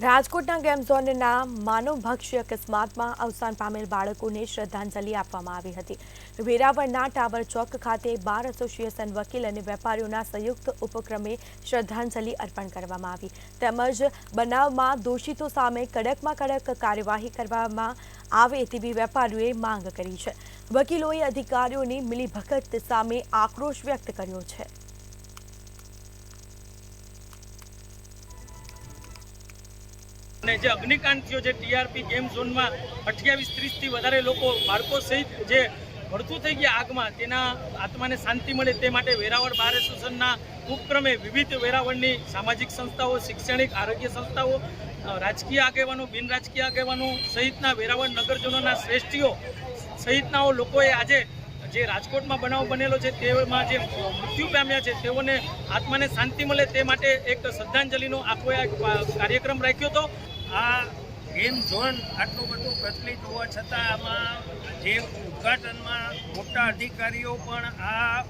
રાજકોટના ગેમ ઝોનના માનવભક્ષી અકસ્માતમાં અવસાન પામેલ બાળકોને શ્રદ્ધાંજલિ આપવામાં આવી હતી। વેરાવળના ટાવર ચોક ખાતે બાર એસોસિએશન વકીલ અને વેપારીઓના સંયુક્ત ઉપક્રમે શ્રદ્ધાંજલિ અર્પણ કરવામાં આવી તેમજ બનાવમાં દોષિતો સામે કડકમાં કડક કાર્યવાહી કરવામાં આવે તેવી વેપારીઓએ માંગ કરી છે। વકીલોએ અધિકારીઓની મિલીભગત સામે આક્રોશ વ્યક્ત કર્યો છે। જે અગ્નિકાંડ થયો છે ટીઆરપી ગેમ ઝોનમાં 28-30 થી વધારે લોકો બાળકો સહિત જે ભડતું થઈ ગયા આગમાં, તેના આત્માને શાંતિ મળે તે માટે વેરાવળ બાર એસોસિએશનના ઉપક્રમે વિવિધ વેરાવળની સામાજિક સંસ્થાઓ, શૈક્ષણિક, આરોગ્ય સંસ્થાઓ, રાજકીય આગેવાનો, બિન રાજકીય આગેવાનો સહિતના વેરાવળ નગરજનોના શ્રેષ્ઠીઓ સહિતના લોકોએ આજે જે રાજકોટમાં બનાવ બનેલો છે તેમાં જે મૃત્યુ પામ્યા છે તેઓને આત્માને શાંતિ મળે તે માટે એક શ્રદ્ધાંજલિનો આખો કાર્યક્રમ રાખ્યો હતો। આ ગેમ ઝોન આટલું બધું પ્રચલિત હોવા છતાં આમાં જે ઉદ્ઘાટનમાં મોટા અધિકારીઓ પણ આ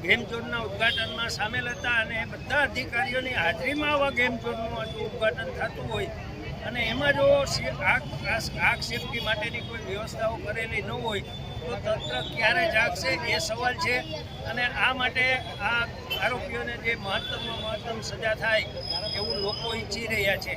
ગેમ ઝોનના ઉદ્ઘાટનમાં સામેલ હતા અને બધા અધિકારીઓની હાજરીમાં આવા ગેમ ઝોનનું ઉદ્ઘાટન થતું હોય અને એમાં જો આગ સેફટી માટેની કોઈ વ્યવસ્થાઓ કરેલી ન હોય તો તંત્ર ક્યારે જાગશે એ સવાલ છે અને આ માટે આ આરોપીઓને જે મહત્તમમાં મહત્તમ સજા થાય એવું લોકો ઈચ્છી રહ્યા છે।